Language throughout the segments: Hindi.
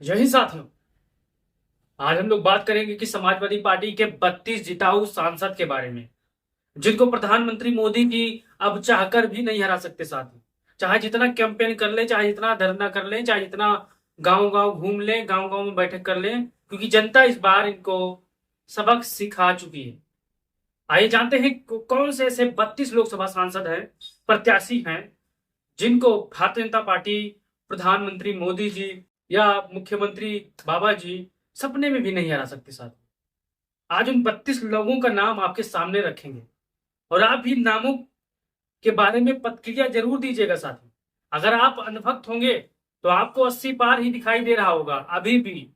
यही साथियों, आज हम लोग बात करेंगे कि समाजवादी पार्टी के 32 जिताऊ सांसद के बारे में, जिनको प्रधानमंत्री मोदी जी अब चाहकर भी नहीं हरा सकते। साथी, चाहे जितना कैंपेन कर ले, चाहे जितना धरना कर ले, चाहे जितना गांव गांव घूम ले, गांव गांव में बैठक कर ले, क्योंकि जनता इस बार इनको सबक सिखा चुकी है। आइए जानते हैं कौन से ऐसे 32 लोकसभा सांसद हैं, प्रत्याशी हैं, जिनको भारतीय जनता पार्टी, प्रधानमंत्री मोदी जी या मुख्यमंत्री बाबा जी सपने में भी नहीं हरा सकते। साथ आज उन 32 लोगों का नाम आपके सामने रखेंगे और आप भी इन नामों के बारे में प्रतिक्रिया जरूर दीजिएगा। साथी, अगर आप अनुभक्त होंगे तो आपको 80 पार ही दिखाई दे रहा होगा अभी भी।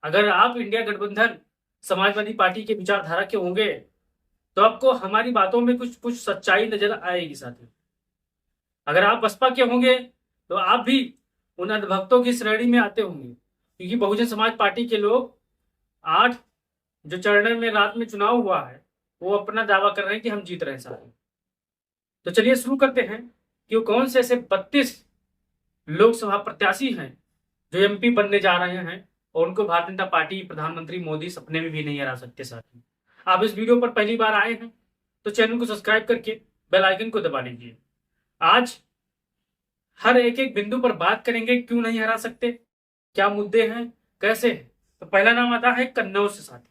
अगर आप इंडिया गठबंधन समाजवादी पार्टी के विचारधारा के होंगे तो आपको हमारी बातों में कुछ कुछ सच्चाई नजर आएगी। साथी, अगर आप बसपा के होंगे तो आप भी उन अनुभक्तों की श्रेणी में आते होंगे, क्योंकि बहुजन समाज पार्टी के लोग 8 जो चरण में रात में चुनाव हुआ है वो अपना दावा कर रहे हैं कि हम जीत रहे हैं। साथी, तो चलिए शुरू करते हैं कि वो कौन से ऐसे 32 लोकसभा प्रत्याशी हैं जो एमपी बनने जा रहे हैं और उनको भारतीय जनता पार्टी, प्रधानमंत्री मोदी सपने में भी नहीं हरा सकते। साथी, आप इस वीडियो पर पहली बार आए हैं तो चैनल को सब्सक्राइब करके बेल आइकन को दबा लीजिए। आज हर एक एक बिंदु पर बात करेंगे, क्यों नहीं हरा सकते, क्या मुद्दे हैं, कैसे हैं। तो पहला नाम आता है कन्नौज से। साथी,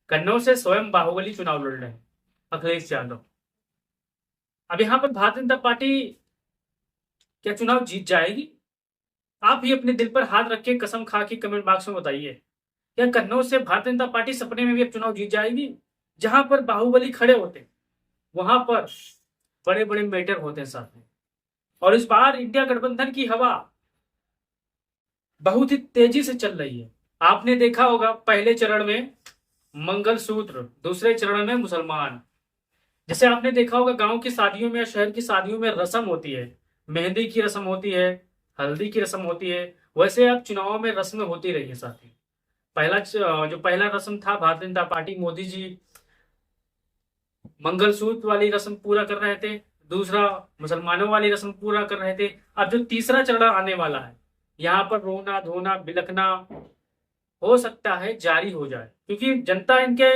कन्नौज से स्वयं बाहुबली चुनाव लड़ रहे हैं अखिलेश यादव। अब यहां पर भारतीय जनता पार्टी क्या चुनाव जीत जाएगी? आप भी अपने दिल पर हाथ रख के कसम खा के कमेंट बॉक्स में बताइए, क्या कन्नौज से भारतीय जनता पार्टी सपने में भी अब चुनाव जीत जाएगी? जहां पर बाहुबली खड़े होते वहां पर बड़े बड़े मैटर होते हैं साथ में। और इस बार इंडिया गठबंधन की हवा बहुत ही तेजी से चल रही है। आपने देखा होगा पहले चरण में मंगलसूत्र, दूसरे चरण में मुसलमान। जैसे आपने देखा होगा गांव की शादियों में या शहर की शादियों में रस्म होती है, मेहंदी की रस्म होती है, हल्दी की रस्म होती है, वैसे अब चुनाव में रस्में होती रही है। साथी, जो पहला रस्म था, भारतीय जनता पार्टी मोदी जी मंगलसूत्र वाली रस्म पूरा कर रहे थे, दूसरा मुसलमानों वाली रस्म पूरा कर रहे थे। अब जो तीसरा चरण आने वाला है, यहाँ पर रोना धोना बिलखना हो सकता है जारी हो जाए, क्योंकि जनता इनके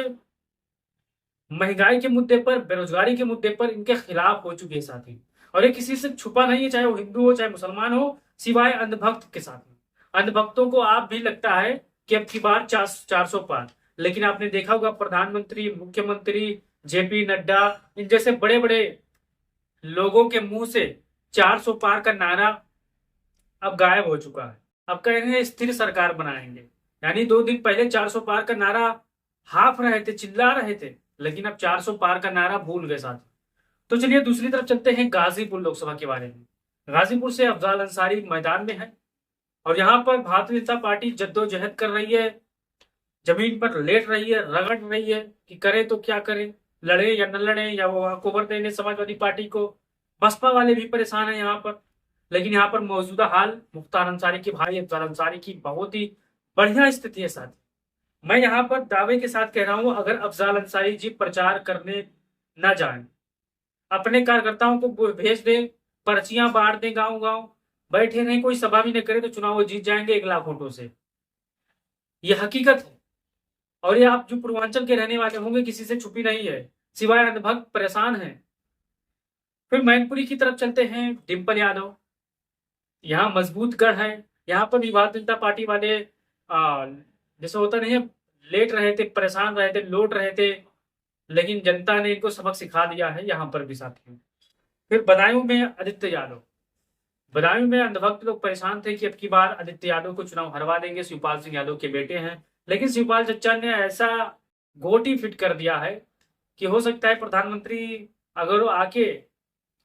महंगाई के मुद्दे पर, बेरोजगारी के मुद्दे पर इनके खिलाफ हो चुकी है। साथी, और ये किसी से छुपा नहीं है, चाहे वो हिंदू हो चाहे मुसलमान हो, सिवाय अंधभक्त के। साथ में अंधभक्तों को आप भी लगता है कि अब की बार 400 पार, लेकिन आपने देखा होगा प्रधानमंत्री, मुख्यमंत्री, जेपी नड्डा, इन जैसे बड़े बड़े लोगों के मुंह से 400 पार का नारा अब गायब हो चुका है। अब कह रहे हैं स्थिर सरकार बनाएंगे, यानी 2 दिन पहले 400 पार का नारा हाफ रहे थे, चिल्ला रहे थे, लेकिन अब 400 पार का नारा भूल गए। साथ तो चलिए दूसरी तरफ चलते हैं गाजीपुर लोकसभा के बारे में। गाजीपुर से अफजाल अंसारी मैदान में है और यहाँ पर भारतीय जनता पार्टी जद्दोजहद कर रही है, जमीन पर लेट रही है, रगड़ रही है कि करे तो क्या करे, लड़े या न लड़े, या वो अक्टूबर देने समाजवादी पार्टी को। बसपा वाले भी परेशान है यहाँ पर, लेकिन यहाँ पर मौजूदा हाल मुख्तार अंसारी के भाई अफजाल अंसारी की बहुत ही बढ़िया स्थिति है। साथ मैं यहाँ पर दावे के साथ कह रहा हूँ, अगर अफजाल अंसारी जी प्रचार करने न जाएं, अपने कार्यकर्ताओं को भेज दें, पर्चियां बांट दें गांव गांव, बैठे नहीं, कोई सभा भी नहीं करे, तो चुनाव जीत जाएंगे 1 लाख वोटों से। ये हकीकत है और ये आप जो पूर्वांचल के रहने वाले होंगे किसी से छुपी नहीं है, सिवाय अंधभक्त परेशान है। फिर मैनपुरी की तरफ चलते हैं, डिम्पल यादव। यहाँ मजबूत गढ़ है, यहाँ पर भी भारतीय जनता पार्टी वाले जैसे होता नहीं है, लेट रहे थे, परेशान रहे थे, लौट रहे थे, लेकिन जनता ने इनको सबक सिखा दिया है यहाँ पर भी। साथियों, फिर बदायूं में आदित्य यादव। बदायूं में अंधभक्त लोग परेशान थे कि अब की बार आदित्य यादव को चुनाव हरवा देंगे, शिवपाल सिंह यादव के बेटे हैं, लेकिन शिवपाल चच्चा ने ऐसा गोटी फिट कर दिया है कि हो सकता है प्रधानमंत्री अगर वो आके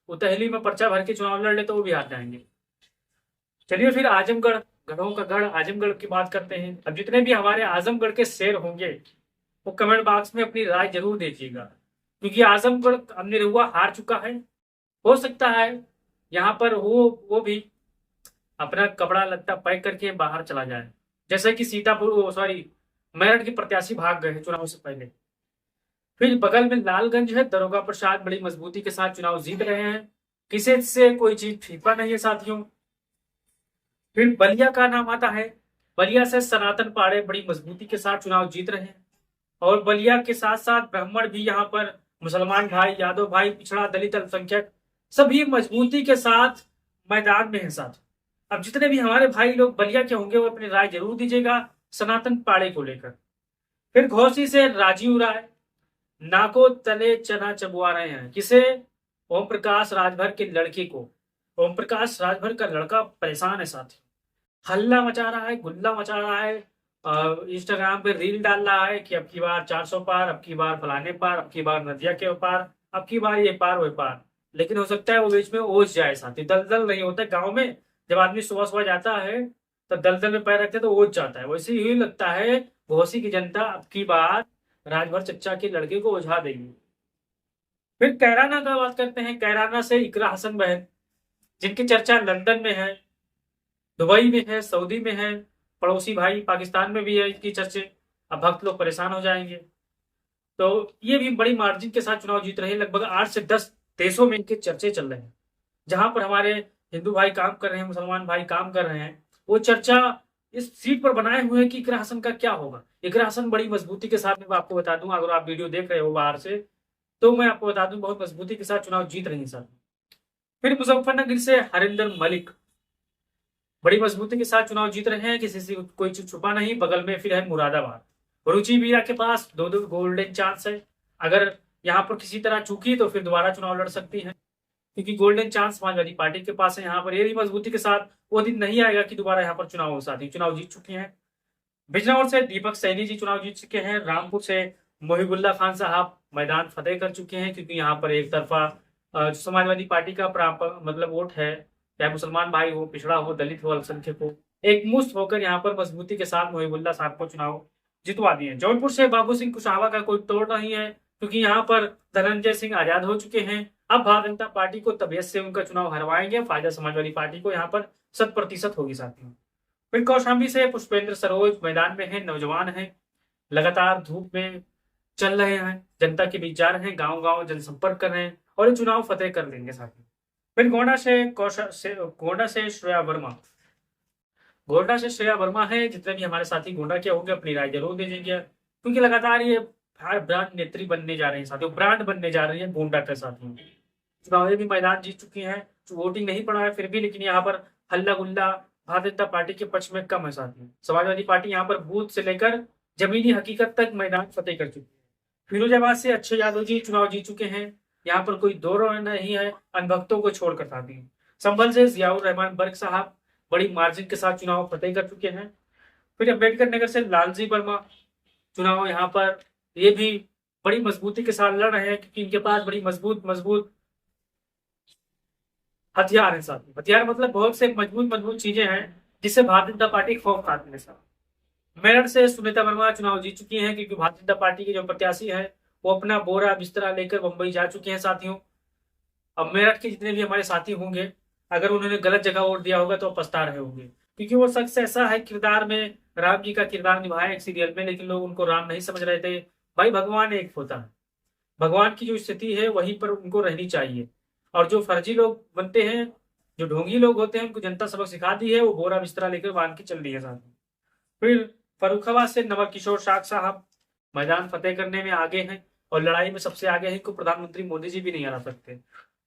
उतहली में पर्चा भर के चुनाव लड़ ले तो वो भी हार जाएंगे। चलिए फिर आजमगढ़, गढ़ों का गढ़ आजमगढ़ की बात करते हैं। अब जितने भी हमारे आजमगढ़ के शेर होंगे वो कमेंट बॉक्स में अपनी राय जरूर दीजिएगा, क्योंकि आजमगढ़ अब निरहुआ हार चुका है। हो सकता है यहाँ पर वो भी अपना कपड़ा लत्ता पैक करके बाहर चला जाए, जैसे कि सीतापुर, सॉरी, मेरठ के प्रत्याशी भाग गए हैं चुनाव से पहले। फिर बगल में लालगंज है, दरोगा प्रसाद बड़ी मजबूती के साथ चुनाव जीत रहे हैं, किसी से कोई चीज छिपा नहीं है। साथियों, फिर बलिया का नाम आता है। बलिया से सनातन पाड़े बड़ी मजबूती के साथ चुनाव जीत रहे हैं, और बलिया के साथ साथ ब्राह्मण भी यहाँ पर, मुसलमान भाई, यादव भाई, पिछड़ा, दलित, अल्पसंख्यक सभी मजबूती के साथ मैदान में है साथ। अब जितने भी हमारे भाई लोग बलिया के होंगे वो अपनी राय जरूर दीजिएगा सनातन पाड़े को लेकर। फिर घोसी से राजीव राय नाको तले चना चबवा रहे हैं। किसे? ओम प्रकाश राजभर के लड़के को। ओम प्रकाश राजभर का लड़का परेशान है साथी, हल्ला मचा रहा है, गुल्ला मचा रहा है, इंस्टाग्राम पे रील डाल रहा है कि अब की बार 400 पार, अब की बार फलाने पार, अब की बार नदिया के पार, अब की बार ये पार वो पार। लेकिन हो सकता है वो बीच में ओस जाए साथी। दलदल नहीं होता गांव में, जब आदमी सुबह सुबह जाता है तो दलदल में पैर रखते तो ओस जाता है, वैसे ही लगता है घोसी की जनता अब की बार राजभर चच्चा के लड़के को ओझा देगी। फिर कैराना का बात करते हैं। कैराना से इकरा हसन बहन, जिनकी चर्चा लंदन में है, दुबई में है, सऊदी में है, पड़ोसी भाई पाकिस्तान में भी है इसकी चर्चे। अब भक्त लोग परेशान हो जाएंगे। तो ये भी बड़ी मार्जिन के साथ चुनाव जीत रहे हैं। लगभग 8 से 10 देशों में इनके चर्चे चल रहे हैं। जहां पर हमारे हिंदू भाई काम कर रहे हैं, मुसलमान भाई काम कर रहे हैं, वो चर्चा इस सीट पर बनाए हुए हैं कि इकरा हसन का क्या होगा। इकरा हसन बड़ी मजबूती के साथ, मैं आपको बता दूं, अगर आप वीडियो देख रहे हो बाहर से तो मैं आपको बता दूं बहुत मजबूती के साथ चुनाव जीत रही है सर। फिर मुजफ्फरनगर से हरिंदर मलिक बड़ी मजबूती के साथ चुनाव जीत रहे हैं, किसी से कोई चीज छुपा नहीं। बगल में फिर है मुरादाबाद, रुचि मीरा के पास 2-2 गोल्डन चांस है। अगर यहाँ पर किसी तरह चूकी तो फिर दोबारा चुनाव लड़ सकती है, क्योंकि गोल्डन चांस समाजवादी पार्टी के पास है। यहाँ पर ये भी मजबूती के साथ वो दिन नहीं आएगा कि दोबारा यहाँ पर चुनाव हो साथी। चुनाव जीत चुके हैं। बिजनौर से दीपक सैनी जी चुनाव जीत चुके हैं। रामपुर से मोहिबुल्ला खान साहब मैदान फतेह कर चुके हैं, क्योंकि यहाँ पर एक तरफा जो समाजवादी पार्टी का मतलब वोट है, चाहे मुसलमान भाई हो, पिछड़ा हो, दलित हो, अल्पसंख्यक हो, एक मुश्त होकर यहाँ पर मजबूती के साथ मोहिबुल्ला साहब को चुनाव जितवा दिए। जौनपुर से बाबू सिंह कुशवाहा का कोई तोड़ नहीं है, क्योंकि यहाँ पर धनंजय सिंह आजाद हो चुके हैं। अब भारतीय जनता पार्टी को तबियत से उनका चुनाव हरवाएंगे, फायदा समाजवादी पार्टी को यहाँ पर 100% होगी साथियों। फिर कौशाम्बी से पुष्पेंद्र सरोज मैदान में है, नौजवान है, लगातार धूप में चल रहे हैं, जनता के बीच जा रहे हैं, गांव गांव जनसंपर्क कर रहे हैं और ये चुनाव फतेह कर लेंगे साथियों। फिर गोंडा से श्रेया वर्मा, गोंडा से श्रेया वर्मा है। जितने भी हमारे साथी गोंडा के होंगे अपनी राय जरूर दे दीजिए, क्योंकि लगातार ये ब्रांड नेत्री बनने जा रहे हैं साथियों, ब्रांड बनने जा रही है गोंडा के साथियों। चुनाव भी मैदान जीत चुकी हैं, वोटिंग नहीं पड़ा है फिर भी, लेकिन यहाँ पर हल्ला गुल्ला भारतीय जनता पार्टी के पक्ष में कम है साथियों। समाजवादी पार्टी यहाँ पर बूथ से लेकर जमीनी हकीकत तक मैदान फतेह कर चुकी है। फिरोजाबाद से अक्षय यादव जी चुनाव जीत चुके हैं, यहाँ पर कोई दो राय नहीं है, अनभक्तों को छोड़कर साथियों। संभल से जियाउर रहमान बर्क साहब बड़ी मार्जिन के साथ चुनाव फतेह कर चुके हैं। फिर अम्बेडकर नगर से लालजी वर्मा चुनाव यहाँ पर ये भी बड़ी मजबूती के साथ लड़ रहे हैं, क्योंकि इनके पास बड़ी मजबूत हथियार है साथी। हथियार मतलब बहुत से मजबूत चीजें हैं जिससे भारतीय जनता पार्टी खौफ खाती है साहब। मेरठ से सुनीता वर्मा चुनाव जीत चुकी हैं, क्योंकि भारतीय जनता पार्टी के जो प्रत्याशी है वो अपना बोरा बिस्तरा लेकर मुंबई जा चुके हैं साथियों। अब मेरठ के जितने भी हमारे साथी होंगे, अगर उन्होंने गलत जगह वोट दिया होगा तो पछता रहे होंगे, क्योंकि वो शख्स ऐसा है किरदार में राम जी का किरदार निभाया एक सीरियल में, लेकिन लोग उनको राम नहीं समझ रहे थे। भाई भगवान एक होता है, भगवान की जो स्थिति है वहीं पर उनको रहनी चाहिए, और जो फर्जी लोग बनते हैं, जो ढोंगी लोग होते हैं, उनको जनता सबक सिखा दी है, वो बोरा बिस्तरा लेकर बांध के चल रही है साथ में। फिर फर्रुखाबाद से नवल किशोर शाह साहब मैदान फतेह करने में आगे हैं, और लड़ाई में सबसे आगे है, इनको प्रधानमंत्री मोदी जी भी नहीं हरा सकते।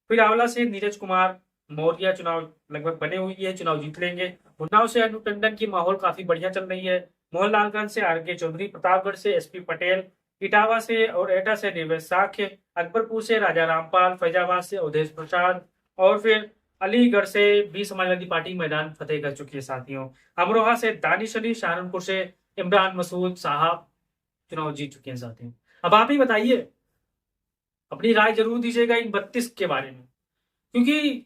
फिर आंवला से नीरज कुमार मौर्य चुनाव लगभग बने हुई है, चुनाव जीत लेंगे। उन्नाव से अनु टंडन की माहौल काफी बढ़िया चल रही है। मोहनलालगंज से आर.के. चौधरी, प्रतापगढ़ से एस.पी. पटेल, इटावा से और एटा से निर्वेश साख्य, अकबरपुर से राजा रामपाल, फैजाबाद से अवधेश प्रसाद, और फिर अलीगढ़ से भी समाजवादी पार्टी मैदान फतेह कर चुकी है साथियों। अमरोहा से दानिश अली, सहारनपुर से इमरान मसूद साहब चुनाव जीत चुके हैं साथियों। अब आप ही बताइए, अपनी राय जरूर दीजिएगा इन 32 के बारे में, क्योंकि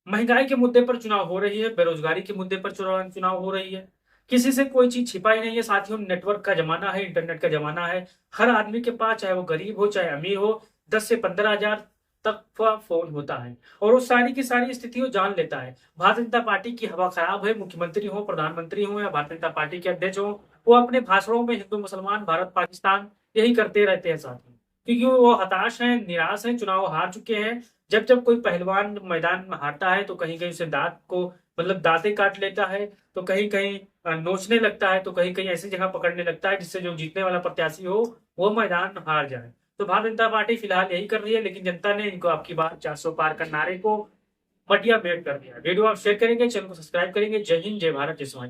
महंगाई के मुद्दे पर चुनाव हो रही है, बेरोजगारी के मुद्दे पर चुनाव हो रही है, किसी से कोई चीज छिपाई नहीं है साथियों। नेटवर्क का जमाना है, इंटरनेट का जमाना है, हर आदमी के पास, चाहे वो गरीब हो चाहे अमीर हो, 10 से 15 हजार तक का फोन होता है, और वो सारी की सारी स्थिति जान लेता है। भारतीय जनता पार्टी की हवा खराब है, मुख्यमंत्री हो, प्रधानमंत्री हो या भारतीय जनता पार्टी के अध्यक्ष हो, वो अपने भाषणों में हिंदू मुसलमान, भारत पाकिस्तान यही करते रहते हैं साथियों, क्योंकि वो हताश हैं, निराश हैं, चुनाव हार चुके हैं। जब जब कोई पहलवान मैदान में हारता है तो कहीं कहीं उसे दांत को मतलब दांतें काट लेता है, तो कहीं कहीं नोचने लगता है, तो कहीं कहीं ऐसी जगह पकड़ने लगता है जिससे जो जीतने वाला प्रत्याशी हो वो मैदान हार जाए। तो भारतीय जनता पार्टी फिलहाल यही कर रही है, लेकिन जनता ने इनको आपकी बार 400 पार का नारे को मटिया मेट कर दिया। वीडियो आप शेयर करेंगे, चैनल को सब्सक्राइब करेंगे। जय हिंद, जय भारत, जय स्वामी।